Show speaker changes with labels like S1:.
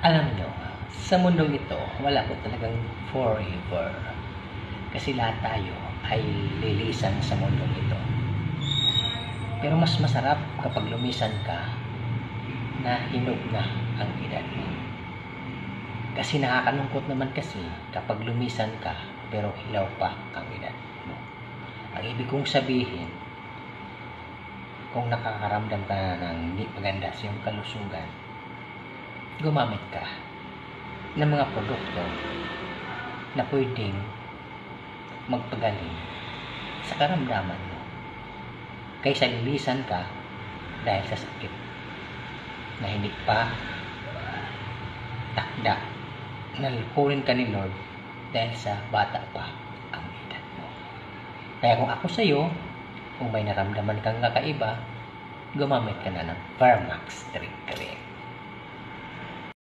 S1: Alam nyo, sa mundong ito, wala po talagang forever. Kasi lahat tayo ay lilisan sa mundong ito. Pero mas masarap kapag lumisan ka na hinog na ang edad mo. Kasi nakakalungkot naman kasi kapag lumisan ka pero hilaw pa ang edad mo. Ang ibig kong sabihin, kung nakakaramdam ka na ng hindi maganda sa iyong kalusugan, gumamit ka ng mga produkto na pwedeng magpagaling sa karamdaman mo kaysa lilisan ka dahil sa sakit na hindi pa takda na lukurin ka ni Lord dahil sa bata pa ang edad mo. Kaya kung ako sa iyo, kung may naramdaman kang kakaiba, gumamit ka na ng Pharmax 3 Cream.